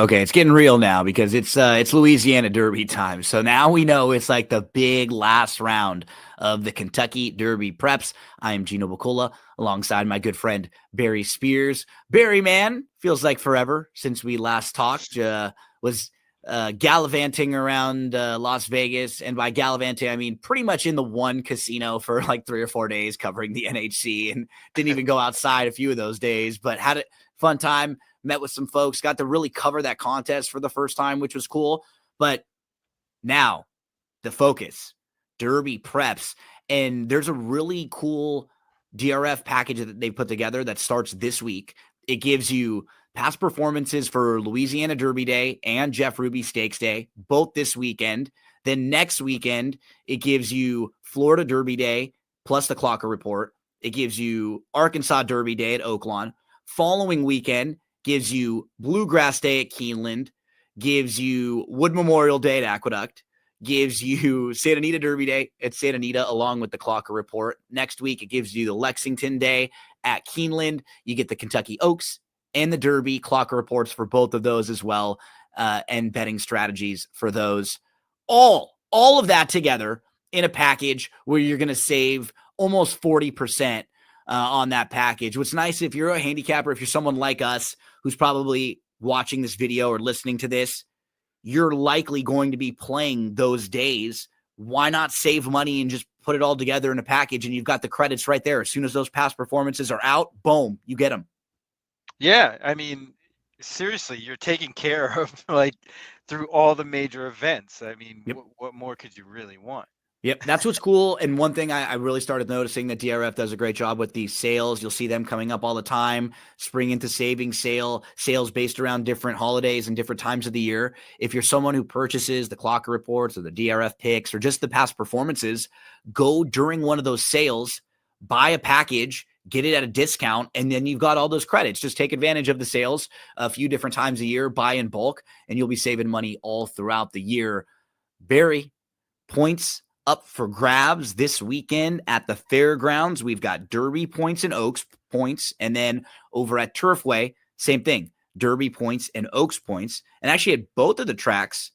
Okay, it's getting real now because it's Louisiana Derby time. So now we know it's like the big last round of the Kentucky Derby preps. I am Gino Bacola alongside my good friend Barry Spears. Barry, man, feels like forever since we last talked. Was gallivanting around Las Vegas, and by gallivanting I mean pretty much in the one casino for like 3 or 4 days, covering the NHC, and didn't even go outside a few of those days. But had a fun time. Met with some folks, got to really cover that contest for the first time, which was cool. But now the focus, Derby preps. And there's a really cool DRF package that they put together that starts this week. It gives you past performances for Louisiana Derby Day and Jeff Ruby Stakes Day, both this weekend. Then next weekend, it gives you Florida Derby Day plus the Clocker Report. It gives you Arkansas Derby Day at Oaklawn. Following weekend, gives you Bluegrass Day at Keeneland, gives you Wood Memorial Day at Aqueduct, gives you Santa Anita Derby Day at Santa Anita along with the Clocker Report. Next week, it gives you the Lexington Day at Keeneland. You get the Kentucky Oaks and the Derby Clocker Reports for both of those as well, and betting strategies for those. All of that together in a package where you're going to save almost 40% on that package. What's nice, if you're a handicapper, if you're someone like us who's probably watching this video or listening to this, you're likely going to be playing those days. Why not save money and just put it all together in a package, and you've got the credits right there. As soon as those past performances are out, boom, you get them. Yeah, I mean, seriously, you're taking care of like through all the major events. I mean, Yep. what more could you really want? Yep, that's what's cool. And one thing I really started noticing that DRF does a great job with these sales. You'll see them coming up all the time, spring into savings sales based around different holidays and different times of the year. If you're someone who purchases the Clocker Reports or the DRF picks or just the past performances, go during one of those sales, buy a package, get it at a discount, and then you've got all those credits. Just take advantage of the sales a few different times a year, buy in bulk, and you'll be saving money all throughout the year. Barry, points up for grabs this weekend at the fairgrounds. We've got Derby points and Oaks points. And then over at Turfway, same thing, Derby points and Oaks points. And actually at both of the tracks,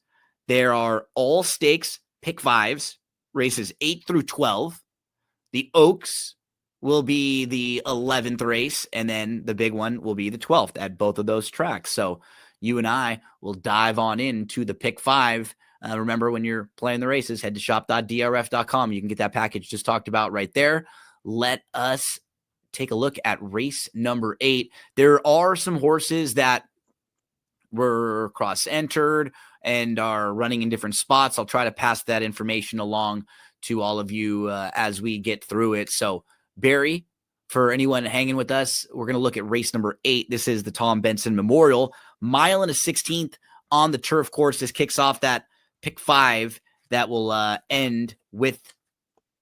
there are all stakes pick fives, races 8 through 12. The Oaks will be the 11th race, and then the big one will be the 12th at both of those tracks. So you and I will dive on into the pick five. Remember, when you're playing the races, head to shop.drf.com. You can get that package just talked about right there. Let us take a look at race number 8. There are some horses that were cross-entered and are running in different spots. I'll try to pass that information along to all of you as we get through it. So, Barry, for anyone hanging with us, we're going to look at race number 8. This is the Tom Benson Memorial, mile and a 16th on the turf course. This kicks off that pick 5 that will end with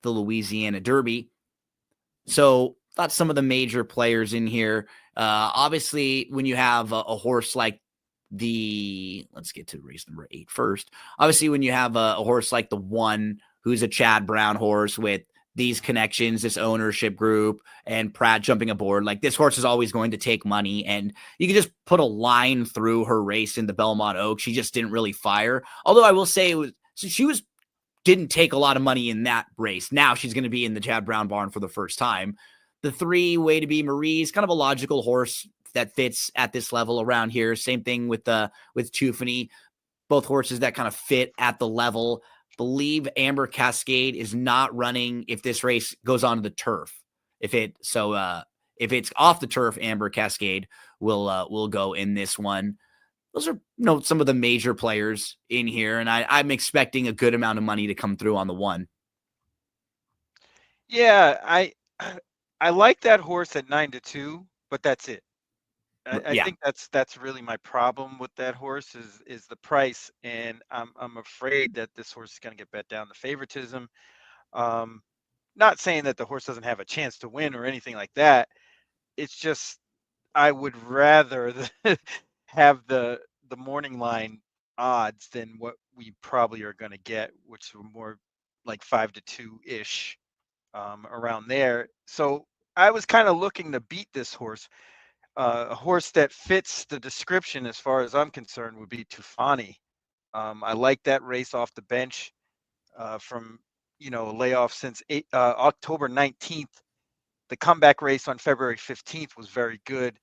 the Louisiana Derby. So, that's some of the major players in here. Obviously, when you have a horse like let's get to race number 8 first. Obviously, when you have a horse like the One, who's a Chad Brown horse with these connections, this ownership group, and Pratt jumping aboard, like this horse is always going to take money. And you can just put a line through her race in the Belmont Oaks. She just didn't really fire. Although I will say didn't take a lot of money in that race. Now she's going to be in the Chad Brown barn for the first time. The 3 Way to Be Marie's kind of a logical horse that fits at this level around here. Same thing with Tufany. Both horses that kind of fit at the level. Believe Amber Cascade is not running if this race goes on to the turf. If it's off the turf, Amber Cascade will go in this one. Those are some of the major players in here, and I'm expecting a good amount of money to come through on the One. Yeah, I like that horse at 9-2, but that's it. I Yeah. think that's really my problem with that horse is the price, and I'm afraid that this horse is going to get bet down to favoritism. Not saying that the horse doesn't have a chance to win or anything like that. It's just I would rather have the morning line odds than what we probably are going to get, which are more like 5-2 ish, around there. So I was kind of looking to beat this horse. A horse that fits the description, as far as I'm concerned, would be Tufani. I like that race off the bench from a layoff since October 19th. The comeback race on February 15th was very good.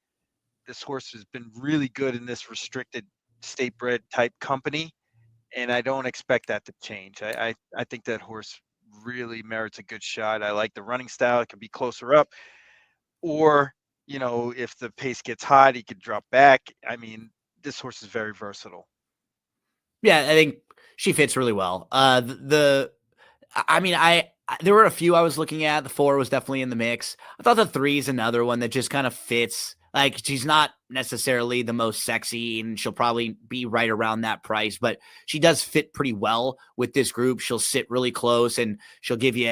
This horse has been really good in this restricted state bred type company, and I don't expect that to change. I think that horse really merits a good shot. I like the running style. It can be closer up, or if the pace gets hot, he could drop back. I mean, this horse is very versatile. Yeah, I think she fits really well. I mean, there were a few I was looking at. The 4 was definitely in the mix. I thought the 3 is another one that just kind of fits. Like, she's not necessarily the most sexy, and she'll probably be right around that price, but she does fit pretty well with this group. She'll sit really close, and she'll give you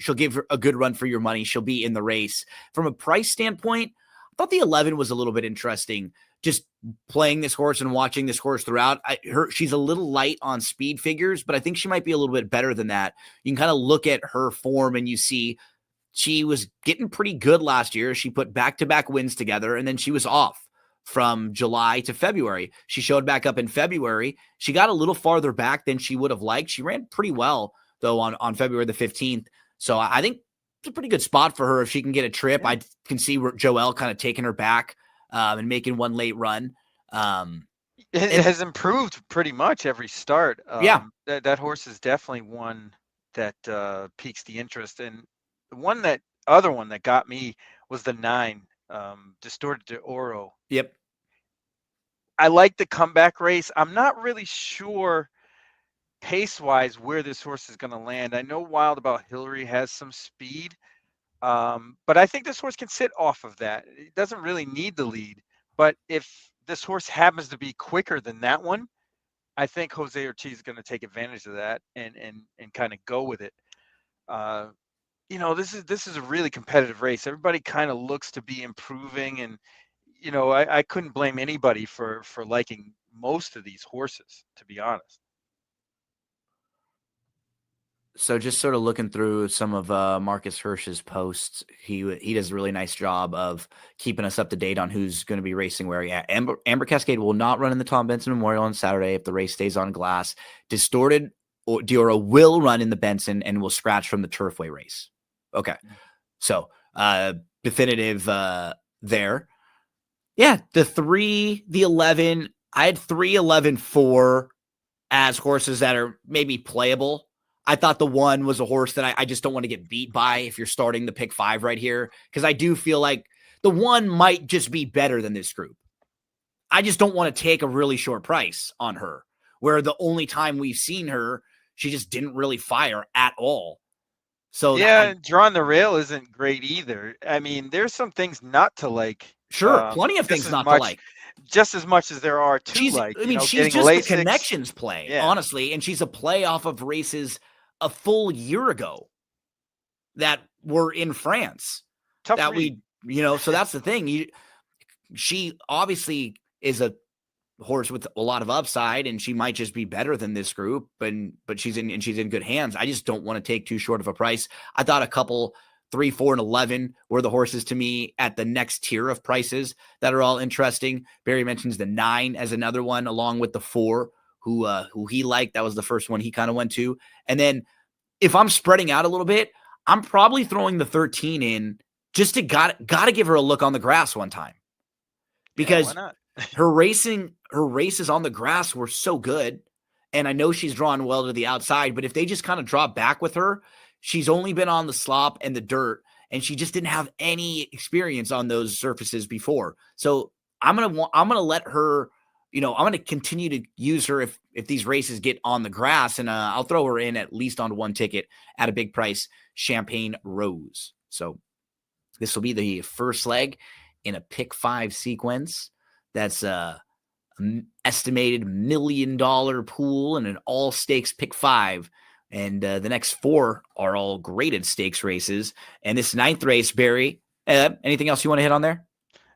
she'll give a good run for your money. She'll be in the race. From a price standpoint, I thought the 11 was a little bit interesting. Just playing this horse and watching this horse throughout, she's a little light on speed figures, but I think she might be a little bit better than that. You can kind of look at her form and you see she was getting pretty good last year. She put back-to-back wins together, and then she was off from July to February. She showed back up in February. She got a little farther back than she would have liked. She ran pretty well, though, on February the 15th. So I think it's a pretty good spot for her if she can get a trip. Yeah. I can see Joelle kind of taking her back and making one late run. It has improved pretty much every start. Yeah. That horse is definitely one that piques the interest. And the other one that got me was the 9, Distorted de Oro. Yep. I like the comeback race. I'm not really sure pace-wise where this horse is going to land. I know Wild About Hillary has some speed, but I think this horse can sit off of that. It doesn't really need the lead. But if this horse happens to be quicker than that one, I think Jose Ortiz is going to take advantage of that and kind of go with it. This is a really competitive race. Everybody kind of looks to be improving, and I couldn't blame anybody for liking most of these horses, to be honest. So just sort of looking through some of Marcus Hirsch's posts, he does a really nice job of keeping us up to date on who's going to be racing where. Yeah, Amber Cascade will not run in the Tom Benson Memorial on Saturday if the race stays on glass. Distorted Diora will run in the Benson and will scratch from the Turfway race. Okay, so definitive there. Yeah, the 3, the 11. I had 3, 11, 4 as horses that are maybe playable. I thought the 1 was a horse that I just don't want to get beat by if you're starting the pick 5 right here, because I do feel like the 1 might just be better than this group. I just don't want to take a really short price on her, where the only time we've seen her, she just didn't really fire at all. So yeah, drawing the rail isn't great either. I mean, there's some things not to like. Sure, plenty of things not to like. Just as much as there are to like. I mean, she's just a connections play, honestly, and she's a play off of races a full year ago that were in France. Tough that read. So that's the thing. She obviously is a horse with a lot of upside, and she might just be better than this group, but she's in good hands. I just don't want to take too short of a price. I thought a couple 3, 4, and 11 were the horses to me at the next tier of prices that are all interesting. Barry mentions the 9 as another one, along with the 4, who he liked. That was the first one he kind of went to. And then if I'm spreading out a little bit, I'm probably throwing the 13 in just to got to give her a look on the grass one time, because her races on the grass were so good. And I know she's drawn well to the outside, but if they just kind of drop back with her, she's only been on the slop and the dirt, and she just didn't have any experience on those surfaces before. So I'm going to let her, I'm going to continue to use her if these races get on the grass, and I'll throw her in at least on 1 ticket at a big price, Champagne Rose. So this will be the first leg in a pick 5 sequence. That's an estimated $1 million pool and an all stakes pick 5. And the next 4 are all graded stakes races. And this 9th race, Barry, anything else you want to hit on there?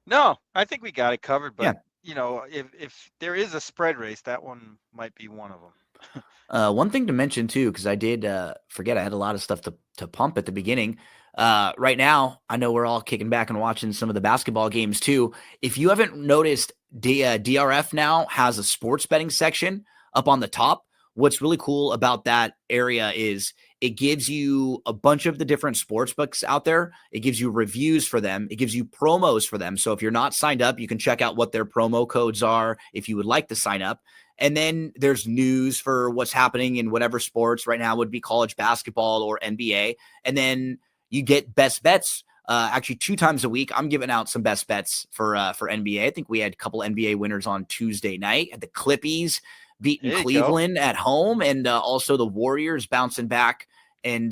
No, I think we got it covered. But, if there is a spread race, that one might be one of them. One thing to mention, too, because I did forget I had a lot of stuff to pump at the beginning. Right now, I know we're all kicking back and watching some of the basketball games too. If you haven't noticed, DRF now has a sports betting section up on the top. What's really cool about that area is it gives you a bunch of the different sports books out there. It gives you reviews for them. It gives you promos for them. So if you're not signed up, you can check out what their promo codes are if you would like to sign up. And then there's news for what's happening in whatever sports. Right now would be college basketball or NBA. And then you get best bets. Actually, 2 times a week, I'm giving out some best bets for NBA. I think we had a couple NBA winners on Tuesday night. Had the Clippies beating Cleveland at home, and also the Warriors bouncing back and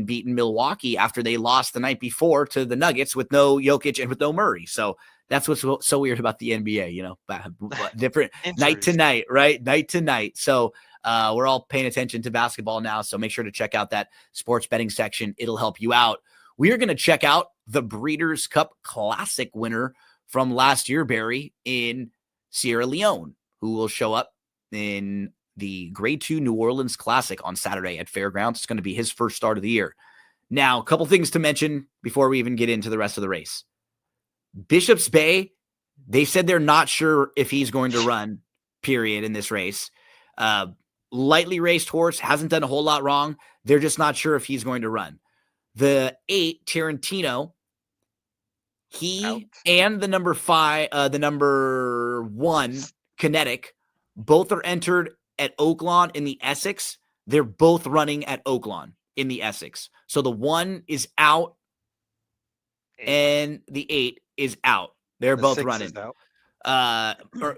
beating Milwaukee after they lost the night before to the Nuggets with no Jokic and with no Murray. So that's what's so weird about the NBA, different night to night, right? Night to night. So we're all paying attention to basketball now. So make sure to check out that sports betting section. It'll help you out. We are going to check out the Breeders' Cup Classic winner from last year, Barry, in Sierra Leone, who will show up in the Grade 2 New Orleans Classic on Saturday at Fairgrounds. It's going to be his first start of the year. Now, a couple things to mention before we even get into the rest of the race. Bishop's Bay, they said they're not sure if he's going to run, period, in this race. Lightly raced horse, hasn't done a whole lot wrong. They're just not sure if he's going to run. The 8, Tarantino, and the number 1, Kinetic, both are entered at Oaklawn in the Essex. They're both running at Oaklawn in the Essex. So the 1 is out and the 8 is out. They're both running.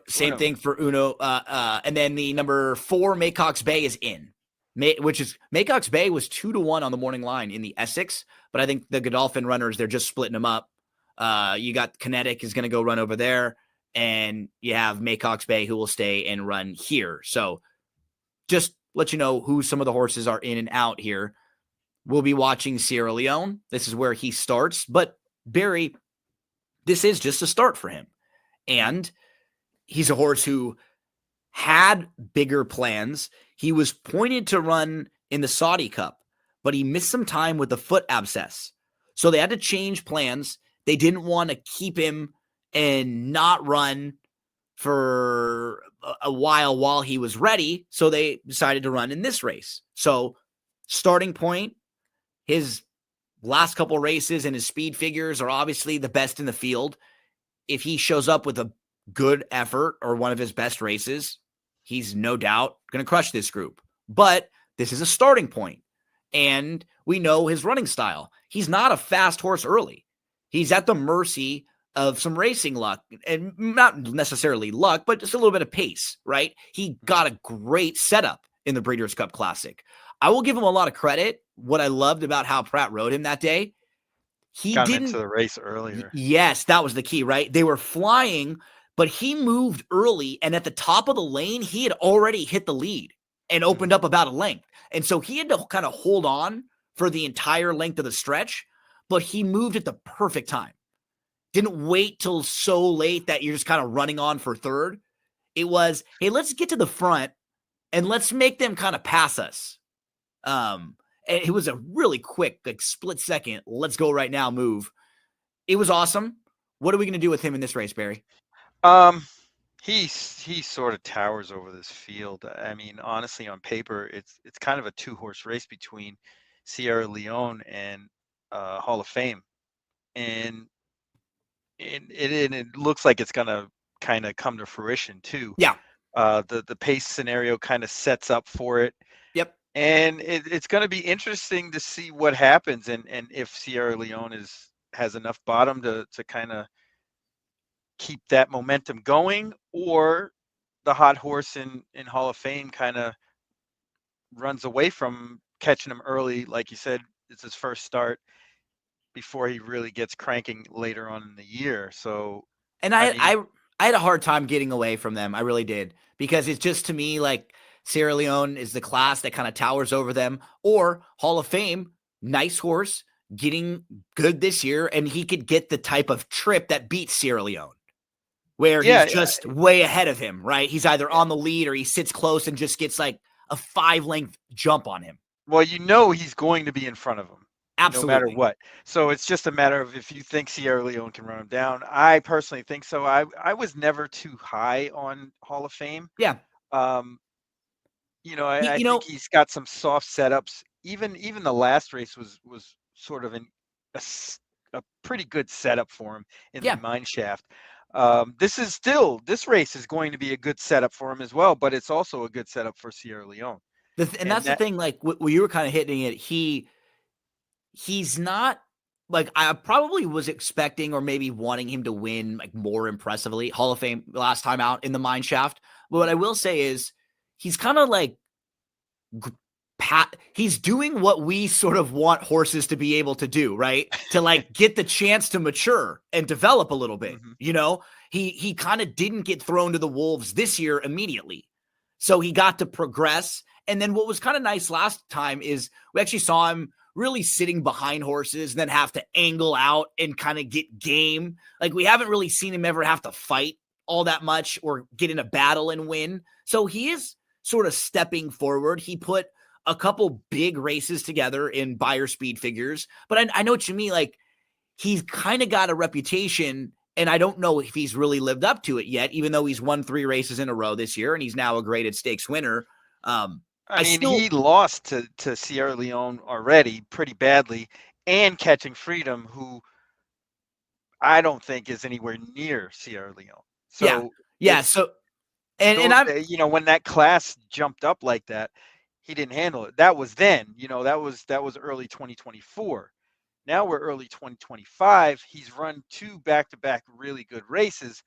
Same thing for Uno. And then the number 4, Maycox Bay, is in. Maycox Bay was 2-1 on the morning line in the Essex, but I think the Godolphin runners, they're just splitting them up. You got Kinetic is going to go run over there, and you have Maycox Bay who will stay and run here. So just let you know who some of the horses are in and out here. We'll be watching Sierra Leone. This is where he starts, but Barry, this is just a start for him. And he's a horse who had bigger plans. He was pointed to run in the Saudi Cup, but he missed some time with the foot abscess. So they had to change plans. They didn't want to keep him and not run for a while he was ready. So they decided to run in this race. So starting point, his last couple races and his speed figures are obviously the best in the field. If he shows up with a good effort or one of his best races, he's no doubt going to crush this group. But this is a starting point, and we know his running style. He's not a fast horse early. He's at the mercy of some racing luck, and not necessarily luck, but just a little bit of pace, right? He got a great setup in the Breeders' Cup Classic. I will give him a lot of credit. What I loved about how Pratt rode him that day, he got didn't into the race earlier. Yes, that was the key, right? They were flying, but he moved early, and at the top of the lane, he had already hit the lead and opened up about a length. And so he had to kind of hold on for the entire length of the stretch, but he moved at the perfect time. Didn't wait till so late that you're just kind of running on for third. It was, hey, let's get to the front and let's make them kind of pass us. And it was a really quick, split second, let's go right now move. It was awesome. What are we going to do with him in this race, Barry? He sort of towers over this field. I mean, honestly, on paper, it's kind of a 2-horse race between Sierra Leone and Hall of Fame, and it looks like it's gonna kind of come to fruition too. Yeah. The pace scenario kind of sets up for it. Yep. And it's going to be interesting to see what happens, and if Sierra Leone has enough bottom to kind of keep that momentum going, or the hot horse in Hall of Fame kind of runs away from catching him early. Like you said, it's his first start before he really gets cranking later on in the year. So, and I had a hard time getting away from them. I really did, because it's just, to me, like Sierra Leone is the class that kind of towers over them, or Hall of Fame, nice horse, getting good this year, and he could get the type of trip that beats Sierra Leone, where he's just way ahead of him, right? He's either on the lead or he sits close and just gets like a 5-length jump on him. Well, he's going to be in front of him. no matter Absolutely. what. So it's just a matter of if you think Sierra Leone can run him down. I personally think so. I was never too high on Hall of Fame. Yeah. Um, I You think know, he's got some soft setups. Even the last race was sort of a pretty good setup for him in the yeah. mine shaft. This race is going to be a good setup for him as well, but it's also a good setup for Sierra Leone. And And that's the that thing, like what you were kind of hitting it. He's not like I probably was expecting or maybe wanting him to win like more impressively. Hall of Fame last time out in the mine shaft. But what I will say is he's kind of like he's doing what we sort of want horses to be able to do, right? To like get the chance to mature and develop a little bit. Mhm. He kind of didn't get thrown to the wolves this year immediately. So he got to progress. And then what was kind of nice last time is we actually saw him really sitting behind horses and then have to angle out and kind of get game. Like we haven't really seen him ever have to fight all that much or get in a battle and win. So he is sort of stepping forward. He put a couple big races together in buyer speed figures, but I know what you mean. Like he's kind of got a reputation, and I don't know if he's really lived up to it yet, even though he's won 3 races in a row this year and he's now a graded stakes winner. I I mean, still, he lost to Sierra Leone already pretty badly, and Catching Freedom, who I don't think is anywhere near Sierra Leone. yeah, So yeah. it's So, and those, I'm, when that class jumped up like that, he didn't handle it. That was then, that was early 2024. Now we're early 2025. He's run 2 back-to-back really good races,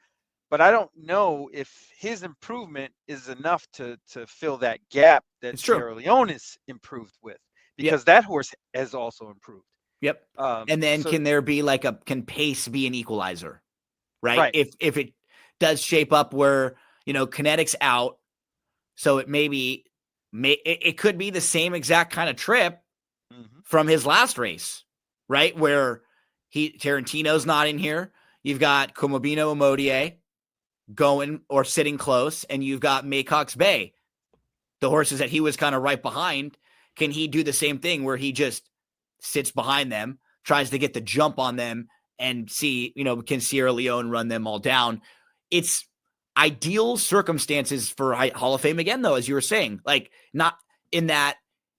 but I don't know if his improvement is enough to fill that gap that it's true. Sierra Leone is improved with, Yep. because that horse has also improved. Yep. And then So can there be like can pace be an equalizer, right? right. If it does shape up where, kinetics out, so it it could be the same exact kind of trip Hmm. from his last race, right? Where Tarantino's not in here. You've got Comobino Imodier going or sitting close, and you've got Maycox Bay, the horses that he was kind of right behind. Can he do the same thing where he just sits behind them, tries to get the jump on them, and see, can Sierra Leone run them all down? It's ideal circumstances for Hall of Fame again, though, as you were saying, like not in that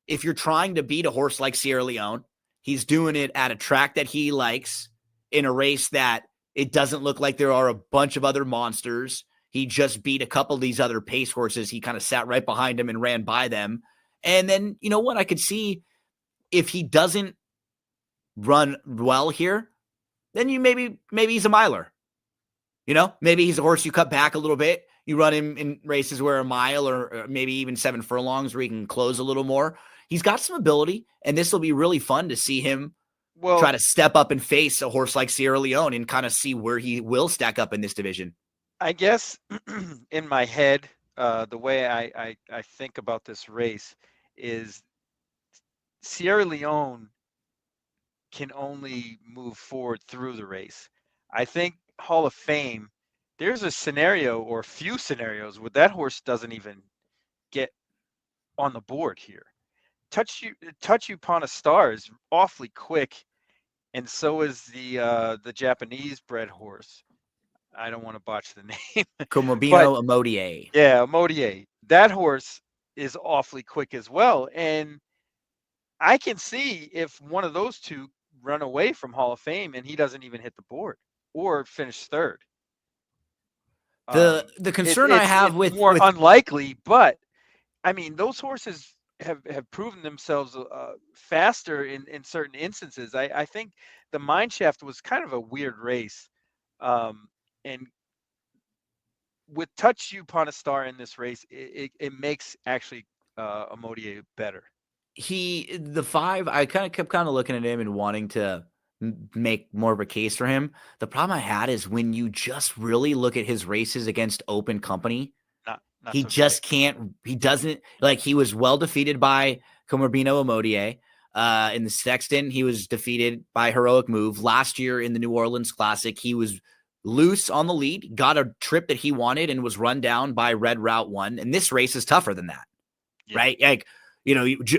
if you're trying to beat a horse like Sierra Leone, he's doing it at a track that he likes in a race that it doesn't look like there are a bunch of other monsters. He just beat a couple of these other pace horses. He kind of sat right behind him and ran by them. And then, you know what? I could see if he doesn't run well here, then maybe he's a miler. Maybe he's a horse you cut back a little bit. You run him in races where a mile or maybe even 7 furlongs where he can close a little more. He's got some ability, and this will be really fun to see him try Well, to step up and face a horse like Sierra Leone and kind of see where he will stack up in this division. I guess in my head, the way I think about this race is Sierra Leone can only move forward through the race. I think Hall of Fame, there's a scenario or a few scenarios where that horse doesn't even get on the board here. Touch You Upon a Star is awfully quick, and so is the Japanese bred horse. I don't want to botch the name, but Comobino Imodier. yeah, Modier. That horse is awfully quick as well, and I can see if one of those two run away from Hall of Fame and he doesn't even hit the board or finish third. The concern I have It's with more unlikely, but I mean those horses have proven themselves faster in certain instances. I think the Mine Shaft was kind of a weird race, and with Touch You Upon a Star in this race, it makes actually Amodier better. the 5, I kept looking at him and wanting to make more of a case for him. The problem I had is when you just really look at his races against open company, Not he so great. just can't. He doesn't like. He was well defeated by Comarbino Imodier. In the Sexton, he was defeated by Heroic Move. Last year in the New Orleans Classic, he was loose on the lead, got a trip that he wanted, and was run down by Red Route 1. And this race is tougher than that, Yeah. right? Like,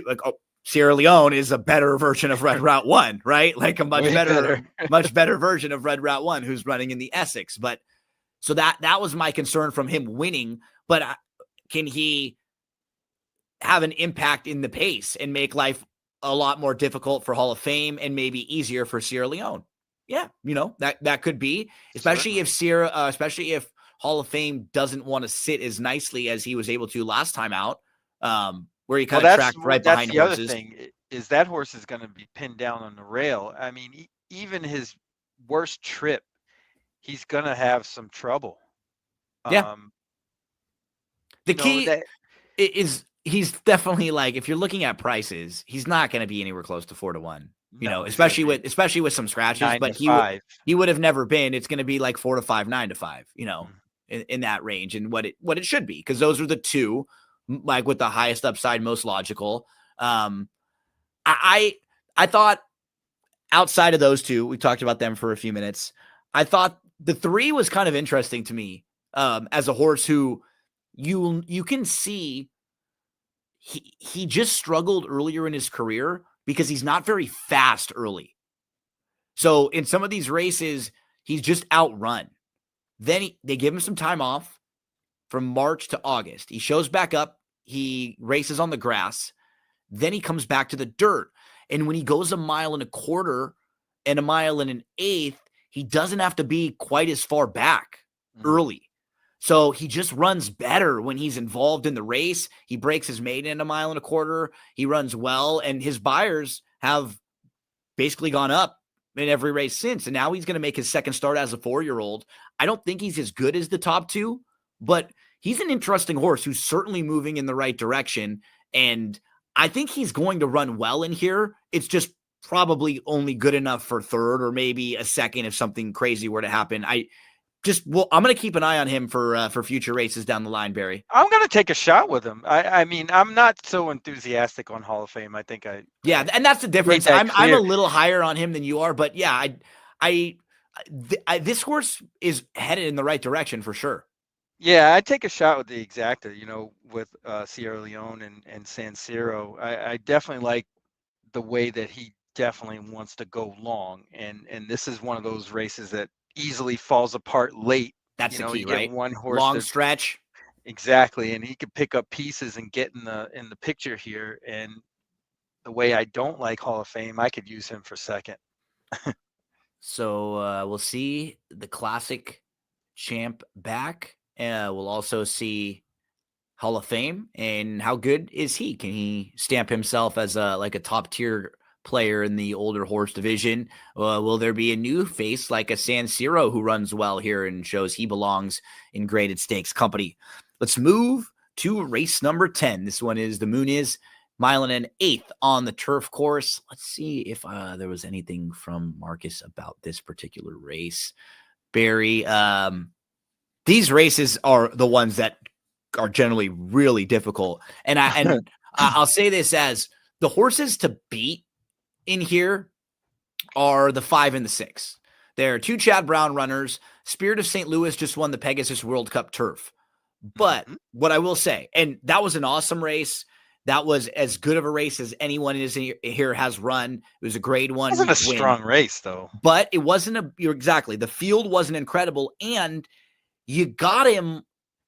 like Sierra Leone is a better version of Red Route 1, right? Like a much Way better, better. much better version of Red Route 1 who's running in the Essex. But so that was my concern from him winning. But can he have an impact in the pace and make life a lot more difficult for Hall of Fame and maybe easier for Sierra Leone? Yeah, that could be, especially Certainly. especially if Hall of Fame doesn't want to sit as nicely as he was able to last time out, where he Well, kind of tracked right that's behind the other horses. thing is that horse is going to be pinned down on the rail. I mean, even his worst trip, he's going to have some trouble. Yeah, Um, the you know key that is he's definitely like, if you're looking at prices, he's not going to be anywhere close to 4-1. no, he's going to Especially be with some scratches, 9 but to 5. he would have never been. It's going to be like 4-5, 9-5. Mm. In that range, and what it should be, because those are the two like with the highest upside, most logical. I I thought outside of those two, we talked about them for a few minutes. I thought the 3 was kind of interesting to me, as a horse who you can see he just struggled earlier in his career because he's not very fast early. So in some of these races, he's just outrun. Then they give him some time off from March to August. He shows back up. He races on the grass. Then he comes back to the dirt. And when he goes 1.25 miles and 1.125 miles, he doesn't have to be quite as far back early. So he just runs better when he's involved in the race. He breaks his maiden in 1.25 miles. He runs well, and his buyers have basically gone up in every race since. And now he's going to make his second start as a 4-year-old. I don't think he's as good as the top two, but he's an interesting horse who's certainly moving in the right direction. And I think he's going to run well in here. It's just probably only good enough for third or maybe a second if something crazy were to happen. I'm going to keep an eye on him for future races down the line, Barry. I'm going to take a shot with him. I mean, I'm not so enthusiastic on Hall of Fame. I think and that's the difference. I'm a little higher on him than you are, but yeah, this horse is headed in the right direction for sure. Yeah, I'd take a shot with the exacta, with Sierra Leone and San Siro. I definitely like the way that he definitely wants to go long. And this is one of those races that easily falls apart late. That's the key, you right? get one horse long stretch. Exactly. And he could pick up pieces and get in the picture here. And the way I don't like Hall of Fame, I could use him for second. So we'll see the classic champ back. We'll also see Hall of Fame, and how good is he? Can he stamp himself as a top tier player in the older horse division? Will there be a new face like a San Siro who runs well here and shows he belongs in graded stakes company? Let's move to race number 10. This one is the Muniz 1.125 on the turf course. Let's see if there was anything from Marcus about this particular race. Barry, these races are the ones that are generally really difficult. And I'll say this as the horses to beat in here are the 5 and the 6. There are 2 Chad Brown runners. Spirit of St. Louis just won the Pegasus World Cup turf. But what I will say, and that was an awesome race. That was as good of a race as anyone here has run. It was a grade 1. It wasn't a strong race, though. But it wasn't you're exactly. The field wasn't incredible. And you got him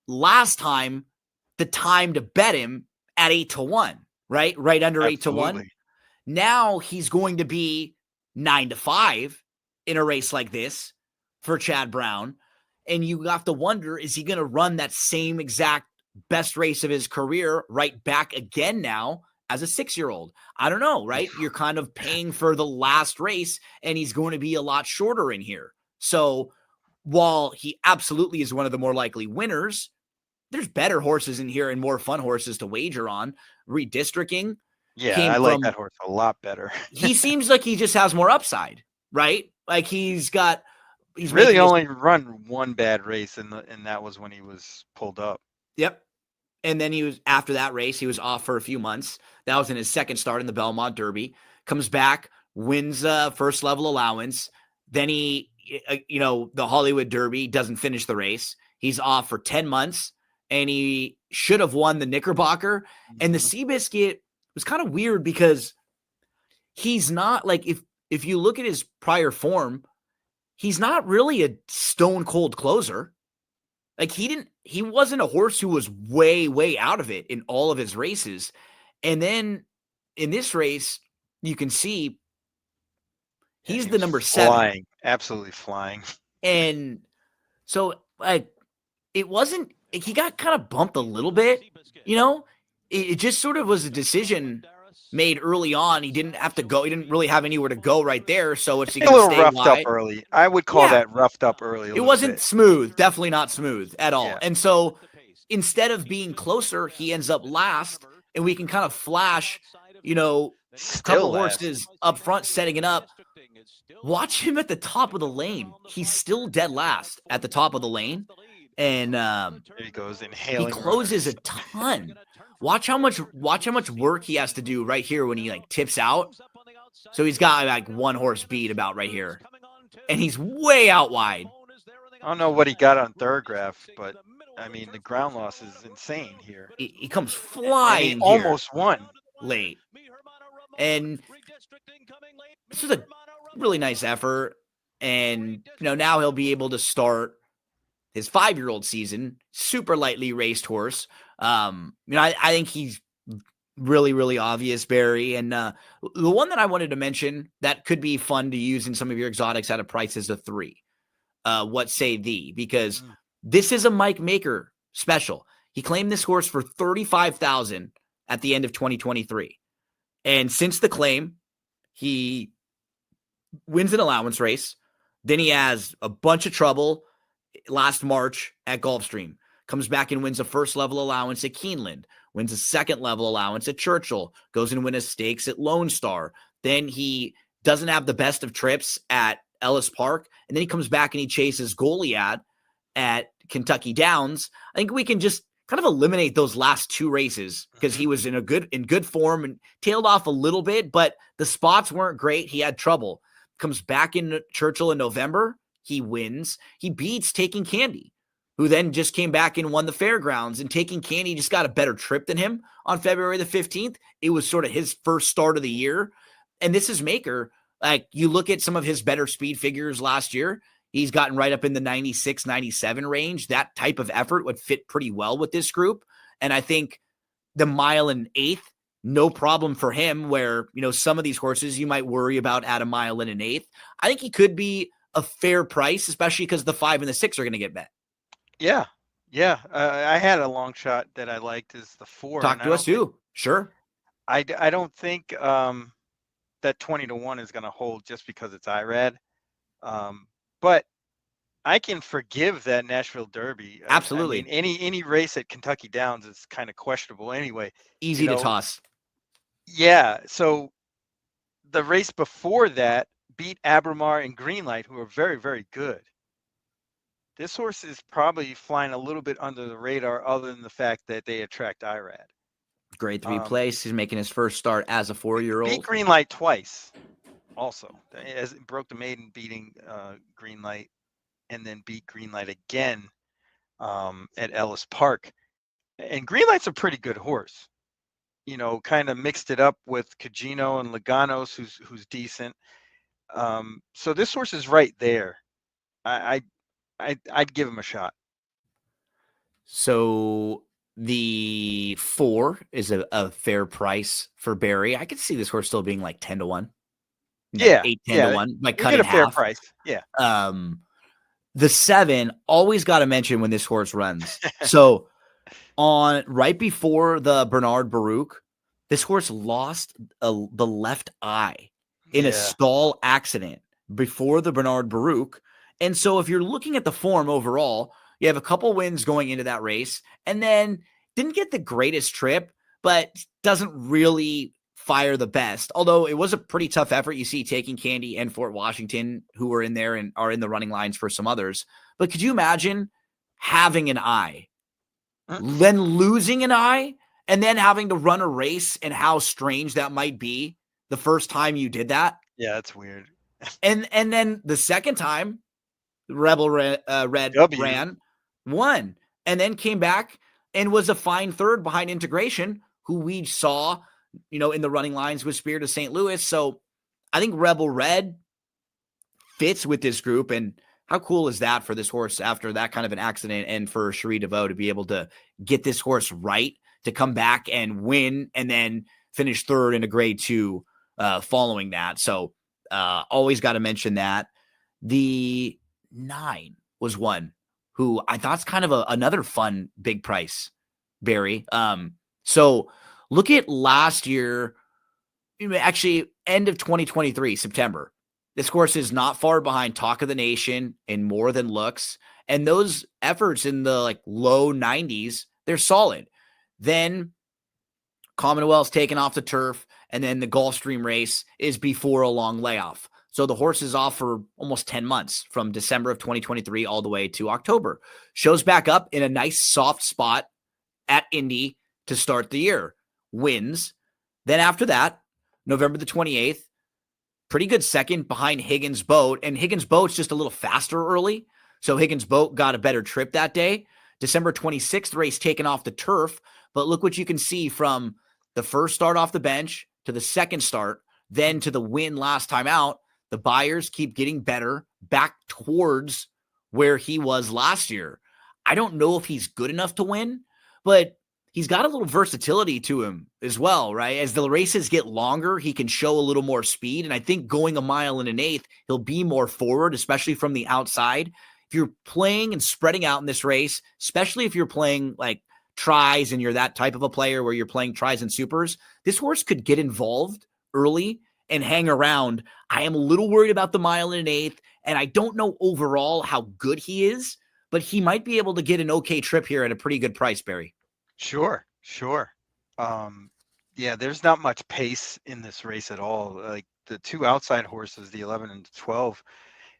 last time, the time to bet him at 8-1, right? Right under Absolutely. 8-1. Now he's going to be 9-5 in a race like this for Chad Brown. And you have to wonder, is he going to run that same exact best race of his career right back again now as a 6-year-old? I don't know, right? You're kind of paying for the last race, and he's going to be a lot shorter in here. So while he absolutely is one of the more likely winners, there's better horses in here and more fun horses to wager on. Redistricting. Yeah, I like that horse a lot better. He seems like he just has more upside, right? Like he's really only run one bad race, and that was when he was pulled up. Yep. And then after that race, he was off for a few months. That was in his second start in the Belmont Derby. Comes back, wins first level allowance. Then he, the Hollywood Derby, doesn't finish the race. He's off for 10 months, and he should have won the Knickerbocker. And the Seabiscuit was kind of weird because he's not like, if you look at his prior form, he's not really a stone cold closer. Like he wasn't a horse who was way out of it in all of his races. And then in this race, you can see he's he the was number 7. flying, absolutely flying. And so like it wasn't, he got kind of bumped a little bit, you know, it just sort of was a decision made early on. He didn't have to go. He didn't really have anywhere to go right there. So it's A going to little stay roughed up wide. early. I would call Yeah. that roughed up early. It wasn't bit. smooth. Definitely not smooth at all. Yeah. And so instead of being closer, he ends up last, and we can kind of flash, you know, a couple horses up front setting it up. Watch him at the top of the lane. He's still dead last at the top of the lane. And there he goes, inhaling. He closes a ton. Watch how much work he has to do right here when he like tips out. So he's got like one horse beat about right here. And he's way out wide. I don't know what he got on third graph, but I mean the ground loss is insane here. He comes flying. And he almost won late. And this was a really nice effort. And now he'll be able to start his 5-year-old season, super lightly raced horse. I think he's really obvious, Barry. And the one that I wanted to mention that could be fun to use in some of your exotics at a price is the 3. What say thee? Because this is a Mike Maker special. He claimed this horse for $35,000 at the end of 2023. And since the claim, he wins an allowance race. Then he has a bunch of trouble last March at Gulfstream. Comes back and wins a first level allowance at Keeneland. Wins a second level allowance at Churchill. Goes and wins a stakes at Lone Star. Then he doesn't have the best of trips at Ellis Park. And then he comes back and he chases Goliad at Kentucky Downs. I think we can just kind of eliminate those last 2 races because he was in good form and tailed off a little bit, but the spots weren't great. He had trouble. Comes back in Churchill in November. He wins. He beats Taking Candy, who then just came back and won the fairgrounds. And Taking Candy just got a better trip than him on February the 15th. It was sort of his first start of the year. And this is Maker. Like, you look at some of his better speed figures last year, he's gotten right up in the 96, 97 range. That type of effort would fit pretty well with this group. And I think the 1.125, no problem for him, where, some of these horses you might worry about at 1.125. I think he could be a fair price, especially because the 5 and the 6 are going to get bet. Yeah. I had a long shot that I liked is the 4. Talk to us too. Sure. I don't think that 20-1 is going to hold just because it's IRAD. But I can forgive that Nashville Derby. Absolutely. I mean, any race at Kentucky Downs is kind of questionable anyway. Easy to toss. Yeah. So the race before that beat Abramar and Greenlight, who are very, very good. This horse is probably flying a little bit under the radar, other than the fact that they attract IRAD. Grade 3 place. He's making his first start as a 4-year-old. Beat Greenlight twice. Also, as broke the maiden, beating Greenlight, and then beat Greenlight again at Ellis Park. And Greenlight's a pretty good horse. Kind of mixed it up with Cagino and Laganos, who's decent. So this horse is right there. I'd give him a shot. So the 4 is a fair price for Barry. I could see this horse still being like 10-1. Yeah, 8-10-1, like cut get in a fair half. price. Yeah. The 7, always got to mention when this horse runs. So right before the Bernard Baruch, this horse lost the left eye in a stall accident before the Bernard Baruch. And so if you're looking at the form overall, you have a couple wins going into that race, and then didn't get the greatest trip, but doesn't really fire the best. Although it was a pretty tough effort. You see Taking Candy and Fort Washington, who were in there and are in the running lines for some others. But could you imagine having an eye, then losing an eye, and then having to run a race, and how strange that might be the first time you did that? Yeah, that's weird. And then the second time, Rebel Red ran, won, and then came back and was a fine third behind Integration, who we saw in the running lines with Spirit of St. Louis. So I think Rebel Red fits with this group. And how cool is that for this horse after that kind of an accident, and for Cherie DeVoe to be able to get this horse right, to come back and win and then finish third in a grade 2 following that. So always got to mention that. The 9 was one who I thought's kind of another fun big price, Barry. So look at last year, actually end of 2023, September. This horse is not far behind Talk of the Nation in More Than Looks. And those efforts in the low 90s, they're solid. Then Commonwealth's taken off the turf, and then the Gulfstream race is before a long layoff. So the horse is off for almost 10 months from December of 2023 all the way to October. Shows back up in a nice soft spot at Indy to start the year. Wins. Then after that, November the 28th, pretty good second behind Higgins Boat. And Higgins Boat's just a little faster early. So Higgins Boat got a better trip that day. December 26th race taken off the turf. But look what you can see from the first start off the bench to the second start, then to the win last time out. The Buyers keep getting better, back towards where he was last year. I don't know if he's good enough to win, but he's got a little versatility to him as well, right? As the races get longer, he can show a little more speed. And I think going a mile and an eighth, he'll be more forward, especially from the outside. If you're playing and spreading out in this race, especially if you're playing tries and you're that type of a player where you're playing tries and supers, this horse could get involved early and hang around. I am a little worried about the mile and an eighth, and I don't know overall how good he is, but he might be able to get an okay trip here at a pretty good price, Barry. Sure. Yeah, there's not much pace in this race at all. Like the two outside horses, the 11 and 12,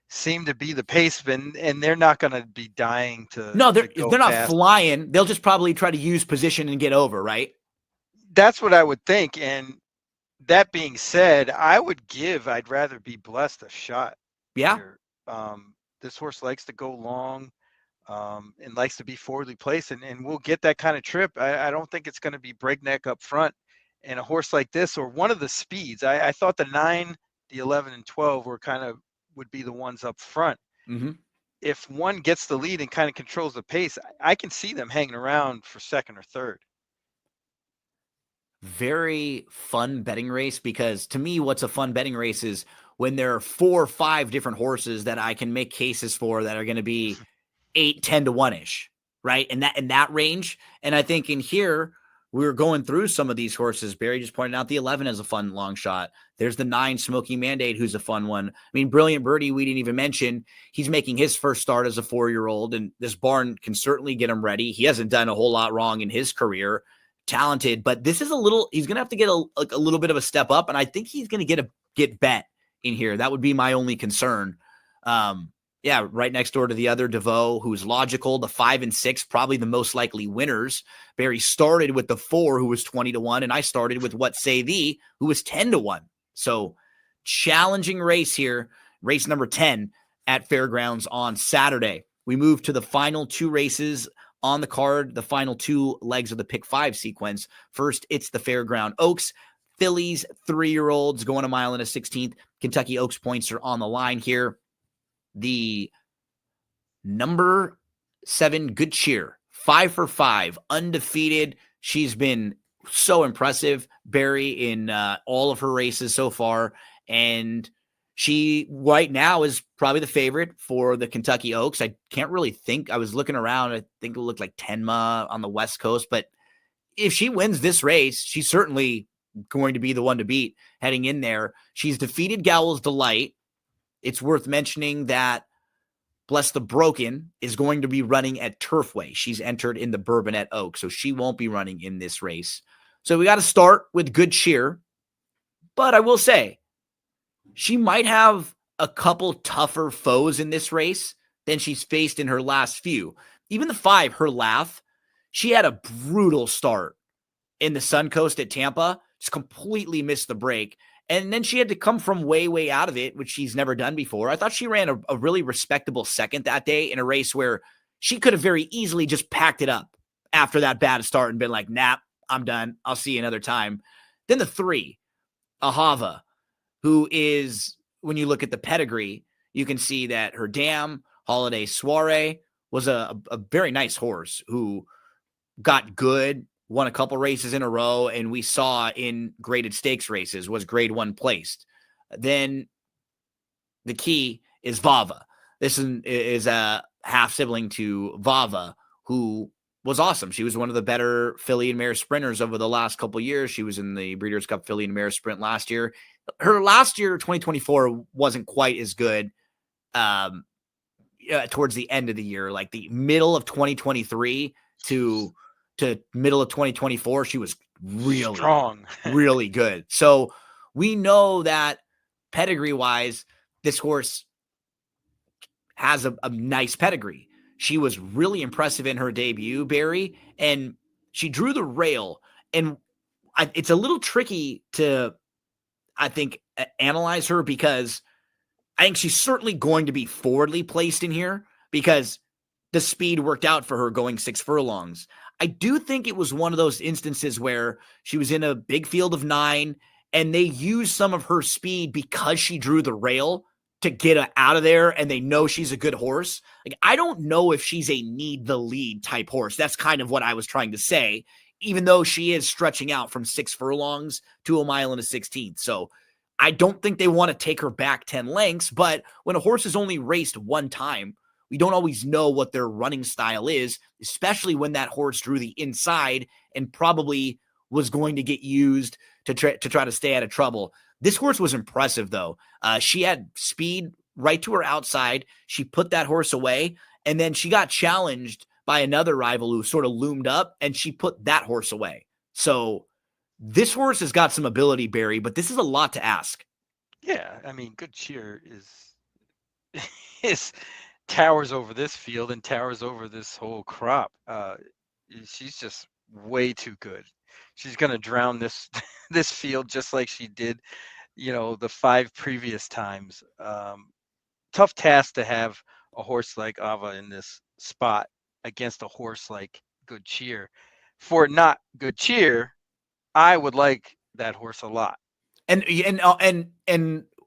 seem to be the pace, and they're not going to be dying to. No, they're go not fast. flying. They'll just probably try to use position and get over, right? That's what I would think. And that being said, I'd rather be Blessed a shot. Yeah. Here. This horse likes to go long. And likes to be forwardly placed, and we'll get that kind of trip. I don't think it's going to be breakneck up front. And a horse like this, or one of the speeds, I thought the 9, the 11, and 12 would be the ones up front. Mm-hmm. If one gets the lead and kind of controls the pace, I can see them hanging around for second or third. Very fun betting race, because to me, what's a fun betting race is when there are 4 or 5 different horses that I can make cases for that are going to be 8, 10 to 1-ish, right? In that range. And I think in here, we were going through some of these horses. Barry just pointed out the 11 as a fun long shot. There's the 9 Smoky Mandate, who's a fun one. I mean, Brilliant Birdie, we didn't even mention. He's making his first start as a 4-year-old, and this barn can certainly get him ready. He hasn't done a whole lot wrong in his career. Talented, but this is he's going to have to get a little bit of a step up, and I think he's going to get bet in here. That would be my only concern. Yeah, right next door to the other DeVoe, who's logical. The 5 and 6, probably the most likely winners. Barry started with the 4, who was 20 to 1, and I started with What Say Thee, who was 10 to 1. So challenging race here, race number 10 at Fairgrounds on Saturday. We move to the final 2 races on the card, the final 2 legs of the pick 5 sequence. First, it's the Fairground Oaks. Fillies, 3-year-olds going a mile and a 16th. Kentucky Oaks points are on the line here. The number 7, Good Cheer, 5 for 5, undefeated. She's been so impressive, Barry, in all of her races so far. And she right now is probably the favorite for the Kentucky Oaks. I can't really think. I was looking around. I think it looked like Tenma on the West Coast. But if she wins this race, she's certainly going to be the one to beat heading in there. She's defeated Gowell's Delight. It's worth mentioning that Bless the Broken is going to be running at Turfway. She's entered in the Bourbonette Oak, so she won't be running in this race. So we got to start with Good Cheer. But I will say, she might have a couple tougher foes in this race than she's faced in her last few. Even the 5, Her Laugh, she had a brutal start in the Suncoast at Tampa, just completely missed the break. And then she had to come from way, way out of it, which she's never done before. I thought she ran a really respectable second that day in a race where she could have very easily just packed it up after that bad start and been like, nah, I'm done. I'll see you another time. Then the 3, Ahava, who is, when you look at the pedigree, you can see that her dam, Holiday Soiree, was a very nice horse who got good, won a couple races in a row, and we saw in graded stakes races was grade 1 placed. Then the key is Vava. This is a half sibling to Vava, who was awesome. She was one of the better filly and mare sprinters over the last couple of years. She was in the Breeders' Cup Filly and Mare Sprint last year. Her last year, 2024, wasn't quite as good. Towards the end of the year, like the middle of 2023 to middle of 2024, she was really strong, really good. So we know that pedigree wise, this horse has a nice pedigree. She was really impressive in her debut, Barry, and she drew the rail. And it's a little tricky to, I think, analyze her, because I think she's certainly going to be forwardly placed in here because the speed worked out for her going 6 furlongs. I do think it was one of those instances where she was in a big field of 9 and they used some of her speed because she drew the rail to get her out of there, and they know she's a good horse. Like, I don't know if she's a need the lead type horse. That's kind of what I was trying to say, even though she is stretching out from 6 furlongs to a mile and a 16th. So I don't think they want to take her back 10 lengths, but when a horse is only raced one time, we don't always know what their running style is, especially when that horse drew the inside and probably was going to get used to try to stay out of trouble. This horse was impressive, though. She had speed right to her outside. She put that horse away, and then she got challenged by another rival who sort of loomed up, and she put that horse away. So this horse has got some ability, Barry, but this is a lot to ask. Yeah, I mean, Good Cheer is towers over this field and towers over this whole crop. She's just way too good. She's gonna drown this this field just like she did, the 5 previous times. Tough task to have a horse like Ava in this spot against a horse like Good Cheer. For not Good Cheer, I would like that horse a lot. And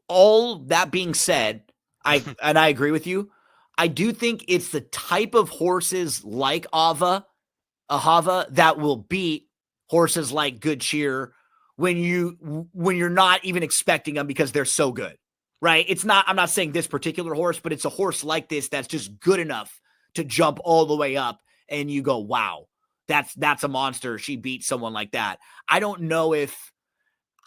all that being said, I agree with you. I do think it's the type of horses like Ahava that will beat horses like Good Cheer when you're not even expecting them because they're so good, right? I'm not saying this particular horse, but it's a horse like this that's just good enough to jump all the way up and you go, wow, that's a monster. She beat someone like that. I don't know if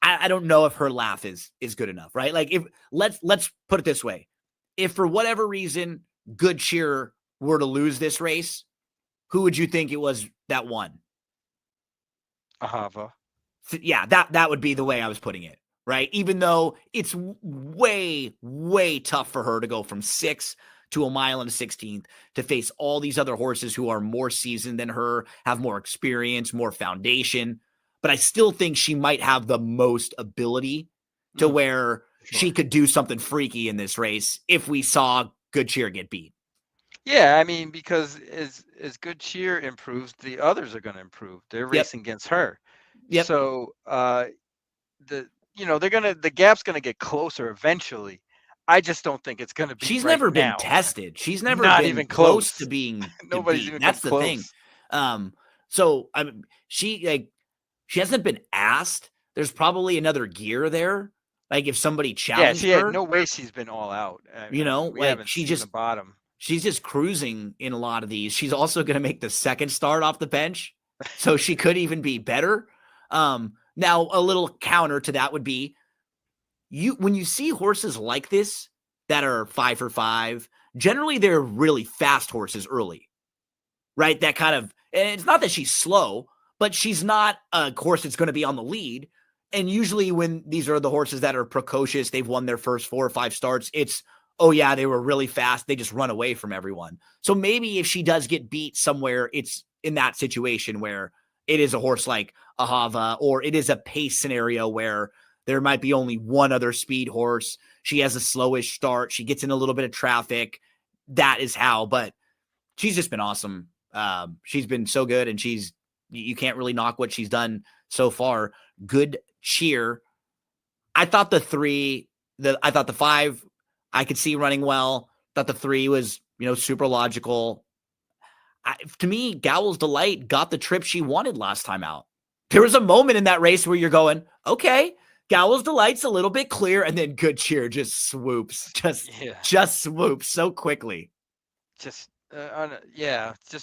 her laugh is good enough, right? Like, if let's put it this way. If for whatever reason Good Cheer were to lose this race, who would you think it was that won? Ahava. Yeah, that would be the way I was putting it, right? Even though it's way, way tough for her to go from 6 to a mile and a 16th to face all these other horses who are more seasoned than her, have more experience, more foundation. But I still think she might have the most ability to where she could do something freaky in this race if we saw Good Cheer get beat. Yeah, I mean, because as Good Cheer improves, the others are going to improve. They're racing against her. Yep. So the gap's going to get closer eventually. I just don't think it's going to be. She's right never been now. tested. She's never Not been even close close to being Nobody's beat. even That's come the close. thing. So I mean, she hasn't been asked. There's probably another gear there. Like, if somebody challenged she had her, no way she's been all out. we haven't she seen just the bottom. she's just cruising in a lot of these. She's also going to make the second start off the bench, so she could even be better. Now a little counter to that would be when you see horses like this that are 5 for 5, generally they're really fast horses early, right? That kind of, and it's not that she's slow, but she's not a horse that's going to be on the lead. And usually when these are the horses that are precocious, they've won their first 4 or 5 starts, it's, oh yeah, they were really fast, they just run away from everyone. So maybe if she does get beat somewhere, it's in that situation where it is a horse like Ahava, or it is a pace scenario where there might be only one other speed horse. She has a slowish start. She gets in a little bit of traffic. That is how, but she's just been awesome. She's been so good, and you can't really knock what she's done so far. Good Cheer. I thought the 5 I could see running well. Thought the 3 was, super logical. To me, Gowell's Delight got the trip she wanted last time out. There was a moment in that race where you're going, okay, Gowell's Delight's a little bit clear, and then Good Cheer just swoops, just swoops so quickly. Just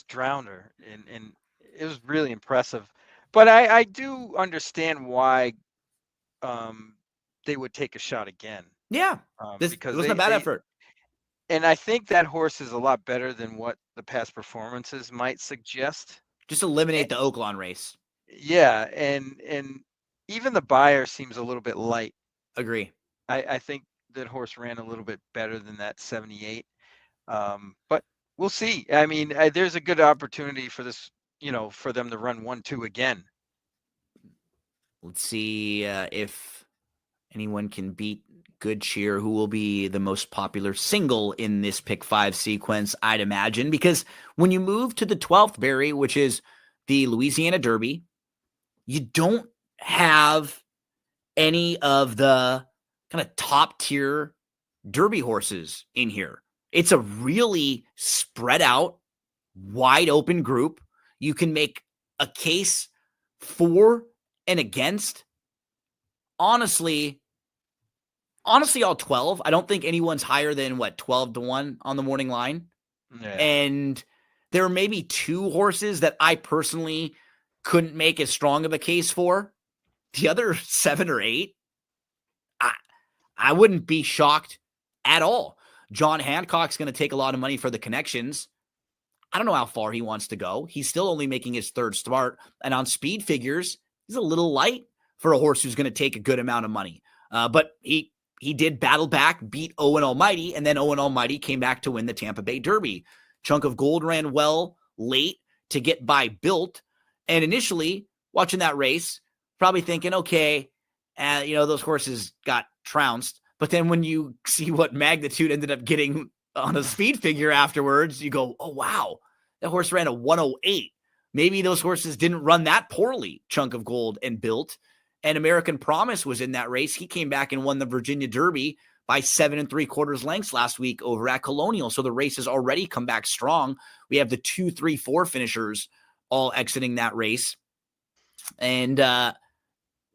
drowned her, and it was really impressive. But I do understand why they would take a shot again. Yeah, because it wasn't a bad effort. And I think that horse is a lot better than what the past performances might suggest. Just eliminate the Oaklawn race. Yeah, and even the Buyer seems a little bit light. Agree. I think that horse ran a little bit better than that 78. But we'll see. I mean, there's a good opportunity for this, for them to run 1-2 again. Let's see if anyone can beat Good Cheer, who will be the most popular single in this pick 5 sequence, I'd imagine, because when you move to the 12th, Barry, which is the Louisiana Derby, you don't have any of the kind of top tier Derby horses in here. It's a really spread out, wide open group. You can make a case for and against. Honestly, all 12. I don't think anyone's higher than 12-1 on the morning line. Yeah. And there are maybe 2 horses that I personally couldn't make as strong of a case for. The other 7 or 8, I wouldn't be shocked at all. John Hancock's going to take a lot of money for the connections. I don't know how far he wants to go. He's still only making his 3rd start. And on speed figures, he's a little light for a horse who's going to take a good amount of money. But he did battle back, beat Owen Almighty, and then Owen Almighty came back to win the Tampa Bay Derby. Chunk of Gold ran well late to get by Built. And initially, watching that race, probably thinking, okay, those horses got trounced. But then when you see what magnitude ended up getting on a speed figure afterwards, you go, oh, wow, that horse ran a 108. Maybe those horses didn't run that poorly, Chunk of Gold and Built. And American Promise was in that race. He came back and won the Virginia Derby by 7 3/4 lengths last week over at Colonial. So the race has already come back strong. We have the 2, 3, 4 finishers all exiting that race. And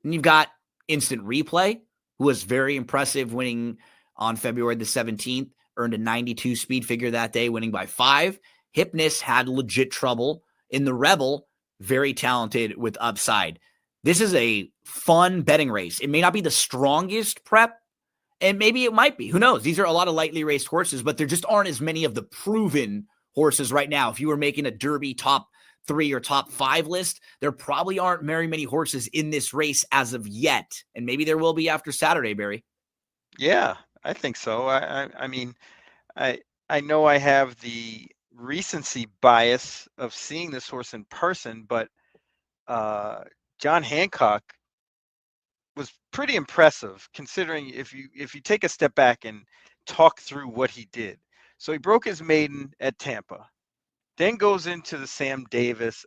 you've got Instant Replay, who was very impressive, winning on February the 17th, earned a 92 speed figure that day, winning by 5. Hypnus had legit trouble in the Rebel, very talented with upside. This is a fun betting race. It may not be the strongest prep, and maybe it might be. Who knows? These are a lot of lightly raced horses, but there just aren't as many of the proven horses right now. If you were making a Derby top 3 or top 5 list, there probably aren't very many horses in this race as of yet. And maybe there will be after Saturday, Barry. Yeah, I think so. I mean, I know I have the recency bias of seeing this horse in person, but John Hancock was pretty impressive considering if you take a step back and talk through what he did. So he broke his maiden at Tampa, then goes into the Sam Davis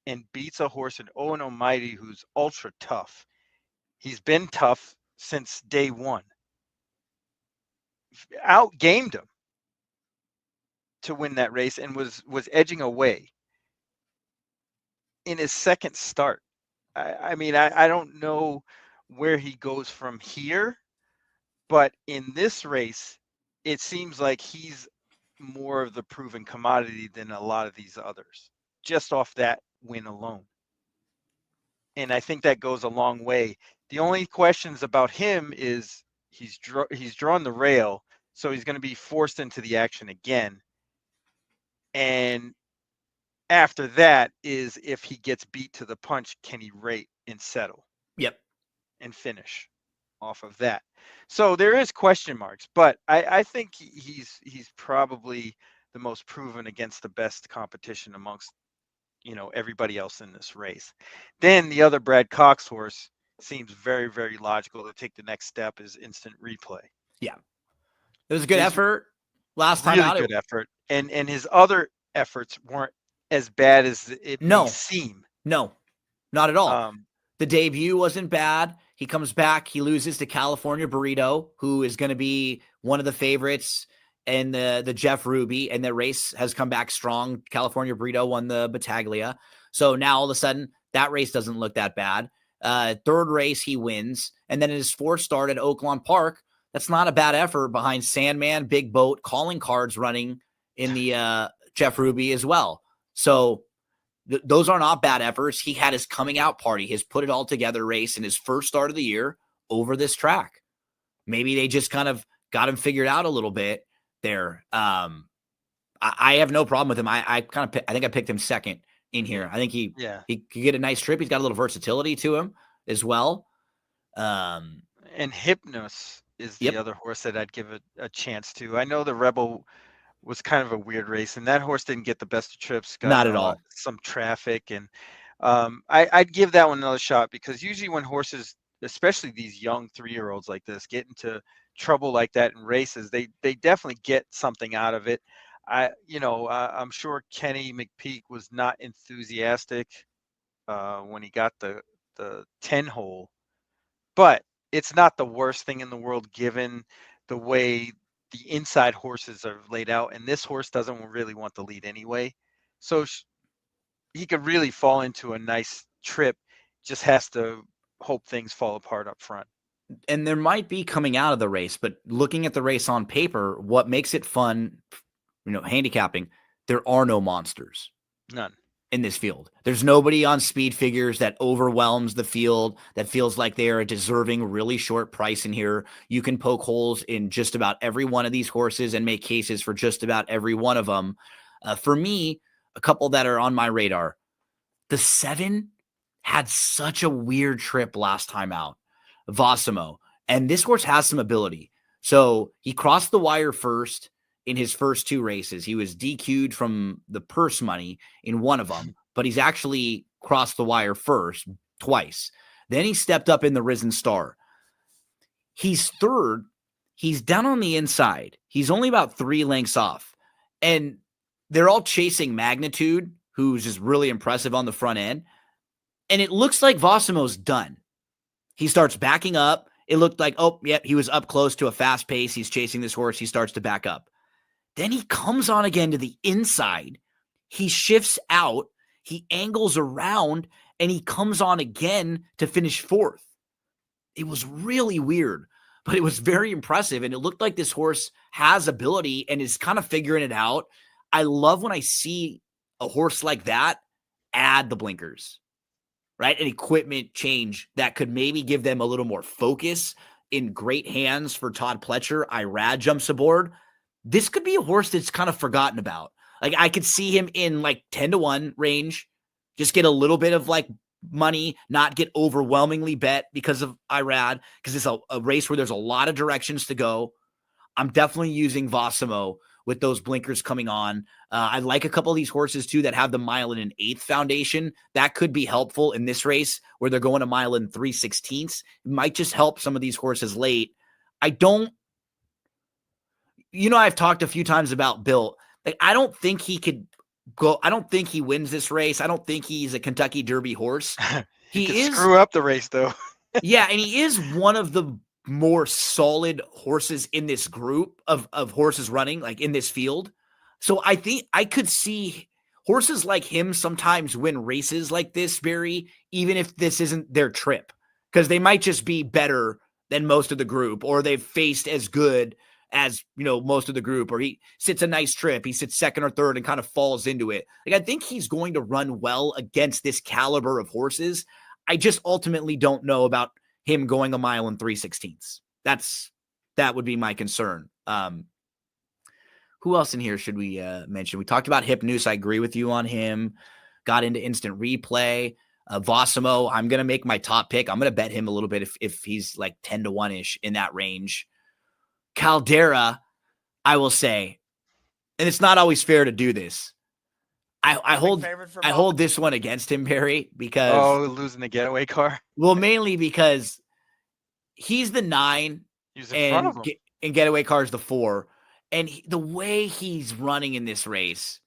and beats a horse in Owen Almighty who's ultra tough. He's been tough since day one. Outgamed him to win that race and was edging away in his 2nd start. I mean, I don't know where he goes from here, but in this race, it seems like he's more of the proven commodity than a lot of these others, just off that win alone. And I think that goes a long way. The only questions about him is he's drawn the rail, so he's going to be forced into the action again. And after that is if he gets beat to the punch, can he rate and settle? Yep. And finish off of that. So there is question marks, but I think he's probably the most proven against the best competition amongst everybody else in this race. Then the other Brad Cox horse seems very, very logical to take the next step is Instant Replay. Yeah, it was a good effort last time out. Really good effort, and his other efforts weren't as bad as it may seem. No, not at all. The debut wasn't bad. He comes back. He loses to California Burrito, who is going to be one of the favorites in the Jeff Ruby, and the race has come back strong. California Burrito won the Battaglia. So now all of a sudden, that race doesn't look that bad. Third race, he wins. And then in his fourth start at Oaklawn Park, that's not a bad effort behind Sandman, Big Boat, calling cards running in the Jeff Ruby as well. So those are not bad efforts. He had his coming out party, his put it all together race in his first start of the year over this track. Maybe they just kind of got him figured out a little bit there. I have no problem with him. I think I picked him second in here. I think he could get a nice trip. He's got a little versatility to him as well. And Hypnos is the other horse that I'd give a chance to. I know the Rebel was kind of a weird race, and that horse didn't get the best of trips. Not at all. Some traffic, and I'd give that one another shot, because usually when horses, especially these young 3-year-olds like this, get into trouble like that in races, they definitely get something out of it. I'm sure Kenny McPeak was not enthusiastic when he got the 10 hole, but it's not the worst thing in the world given the way the inside horses are laid out, and this horse doesn't really want the lead anyway. So he could really fall into a nice trip, just has to hope things fall apart up front. And there might be coming out of the race, but looking at the race on paper, what makes it fun, handicapping, there are no monsters. None. In this field. There's nobody on speed figures that overwhelms the field, that feels like they are a deserving, really short price in here. You can poke holes in just about every one of these horses and make cases for just about every one of them. For me, a couple that are on my radar. The 7 had such a weird trip last time out, Vossimo. And this horse has some ability. So he crossed the wire first. In his first 2 races, he was DQ'd from the purse money in one of them, but he's actually crossed the wire first twice. Then he stepped up in the Risen Star. He's third. He's down on the inside. He's only about 3 lengths off. And they're all chasing Magnitude, who's just really impressive on the front end. And it looks like Vossimo's done. He starts backing up. It looked like, he was up close to a fast pace. He's chasing this horse. He starts to back up. Then he comes on again to the inside. He shifts out. He angles around, and he comes on again to finish 4th. It was really weird, but it was very impressive, and it looked like this horse has ability and is kind of figuring it out. I love when I see a horse like that add the blinkers, right? An equipment change that could maybe give them a little more focus. In great hands for Todd Pletcher. Irad jumps aboard. This could be a horse that's kind of forgotten about. Like, I could see him in like 10-1 range, just get a little bit of like money, not get overwhelmingly bet because of Irad, because it's a race where there's a lot of directions to go. I'm definitely using Vossimo with those blinkers coming on. I like a couple of these horses too that have the mile and an 1/8 foundation. That could be helpful in this race where they're going a mile and 3/16. It might just help some of these horses late. I've talked a few times about Bill. Like, I don't think he could go. I don't think he wins this race. I don't think he's a Kentucky Derby horse. He could screw up the race, though. Yeah, and he is one of the more solid horses in this group of horses running, like in this field. So I think I could see horses like him sometimes win races like this, Barry, even if this isn't their trip, because they might just be better than most of the group, or they've faced as good as most of the group, or he sits a nice trip, he sits second or third and kind of falls into it. Like, I think he's going to run well against this caliber of horses. I just ultimately don't know about him going a mile and 3/16. That would be my concern. Who else in here should we mention? We talked about Hypnos. I agree with you on him. Got into instant replay. Vossimo, I'm going to make my top pick. I'm going to bet him a little bit if he's like 10-1-ish in that range. Caldera, I will say, and it's not always fair to do this. I hold this one against him, Barry, because losing the getaway car. Well, mainly because he's the 9, He's in front of him. And getaway car is the 4, and the way he's running in this race,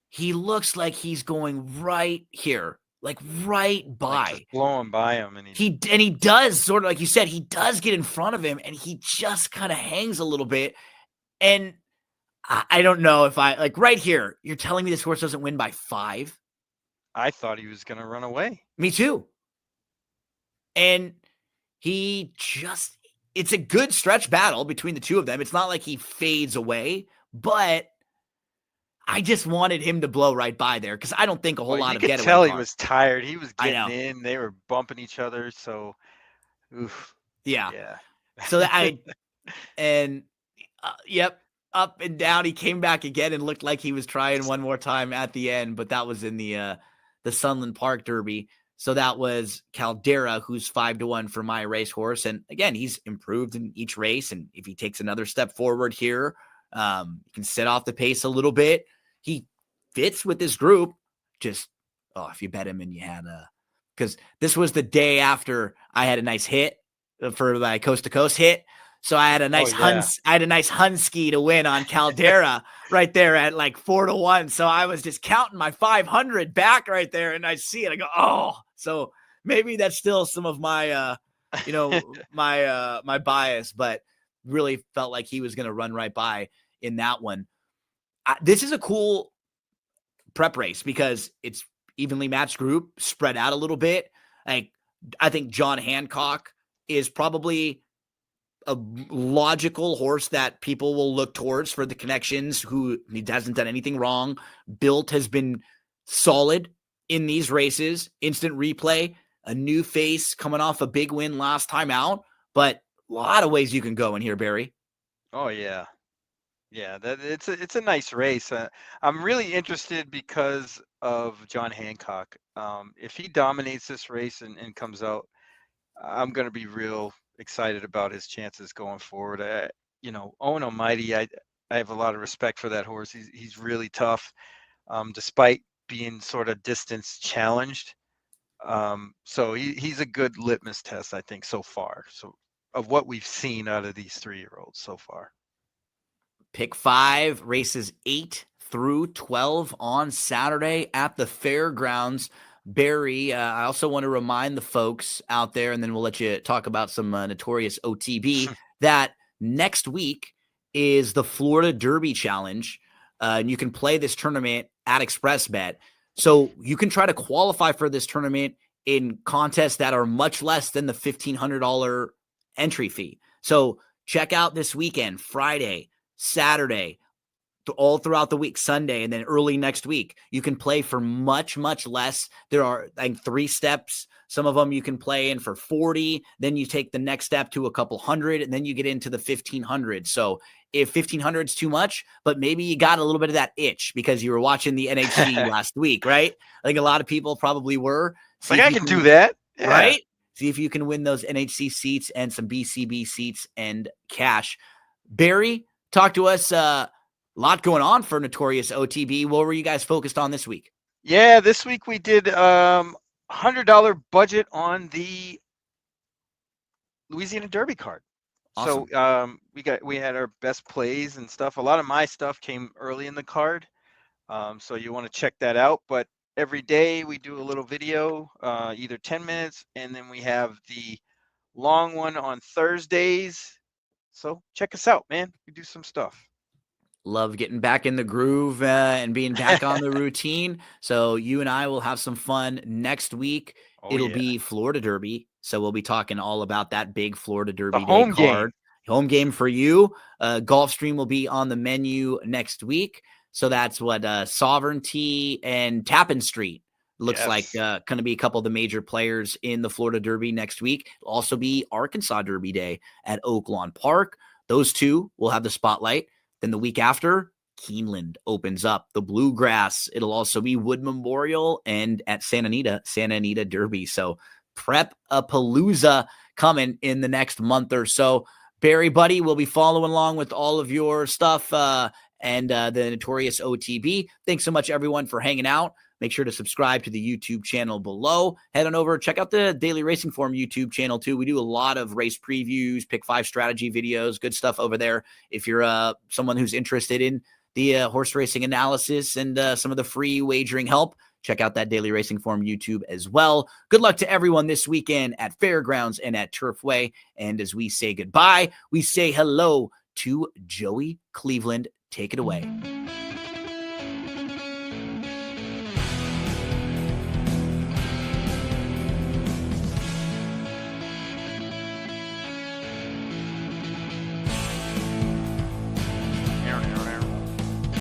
he looks like he's going right here. like right like just by. blowing by him, and He does sort of like you said, he does get in front of him, and he just kind of hangs a little bit. And I don't know if I like right here. You're telling me this horse doesn't win by 5? I thought he was going to run away. Me too. And it's a good stretch battle between the two of them. It's not like he fades away, but I just wanted him to blow right by there because I don't think a whole lot You of could getaway tell he cars. was tired. He was I getting know. in. They were bumping each other. So, oof. Yeah. Yeah. So yep, up and down. He came back again and looked like he was trying one more time at the end, but that was in the Sunland Park Derby. So that was Caldera, who's 5-1 for my racehorse. And again, he's improved in each race. And if he takes another step forward here, he can set off the pace a little bit. He fits with this group. Just, if you bet him and you had because this was the day after I had a nice hit for my coast to coast hit. So I had a nice Hunsky to win on Caldera right there at like 4-1. So I was just counting my 500 back right there, and I see it. I go, oh, so maybe that's still some of my, my bias, but really felt like he was going to run right by in that one. This is a cool prep race because it's evenly matched group, spread out a little bit. Like I think John Hancock is probably a logical horse that people will look towards for the connections, who he hasn't done anything wrong. Built has been solid in these races. Instant replay, a new face coming off a big win last time out, but a lot of ways you can go in here, Barry. Oh yeah. Yeah, it's a nice race. I'm really interested because of John Hancock. If he dominates this race and comes out, I'm going to be real excited about his chances going forward. Owen Almighty, I have a lot of respect for that horse. He's really tough, despite being sort of distance challenged. So he's a good litmus test, I think, so far. So of what we've seen out of these 3-year-olds so far. Pick 5, races 8 through 12 on Saturday at the fairgrounds. Barry, I also want to remind the folks out there, and then we'll let you talk about some notorious OTB, that next week is the Florida Derby Challenge. And you can play this tournament at ExpressBet. So you can try to qualify for this tournament in contests that are much less than the $1,500 entry fee. So check out this weekend, Friday, Saturday, all throughout the week, Sunday, and then early next week. You can play for much, much less. There are like 3 steps. Some of them you can play in for 40. Then you take the next step to a couple hundred, and then you get into the 1,500. So if 1,500 is too much, but maybe you got a little bit of that itch because you were watching the NHC last week, right? I think a lot of people probably were. Like, I can do that. Yeah. Right? See if you can win those NHC seats and some BCB seats and cash. Barry, talk to us. A lot going on for Notorious OTB. What were you guys focused on this week? Yeah, this week we did $100 budget on the Louisiana Derby card. Awesome. So we had our best plays and stuff. A lot of my stuff came early in the card, so you want to check that out. But every day we do a little video, either 10 minutes, and then we have the long one on Thursdays. So check us out, man. We do some stuff. Love getting back in the groove and being back on the routine. So you and I will have some fun next week. It'll be Florida Derby. So we'll be talking all about that big Florida Derby day card. Home game for you. Gulfstream will be on the menu next week. So that's what Sovereignty and Tappan Street looks like going to be a couple of the major players in the Florida Derby next week. It'll also be Arkansas Derby Day at Oaklawn Park. Those two will have the spotlight. Then the week after, Keeneland opens up the Bluegrass. It'll also be Wood Memorial and at Santa Anita Derby. So Prep-a-Palooza coming in the next month or so. Barry, buddy, we'll be following along with all of your stuff and the Notorious OTB. Thanks so much, everyone, for hanging out. Make sure to subscribe to the YouTube channel below. Head on over, check out the Daily Racing Form YouTube channel too. We do a lot of race previews, pick 5 strategy videos, good stuff over there. If you're someone who's interested in the horse racing analysis and some of the free wagering help, check out that Daily Racing Form YouTube as well. Good luck to everyone this weekend at Fairgrounds and at Turfway. And as we say goodbye, we say hello to Joey Cleveland. Take it away.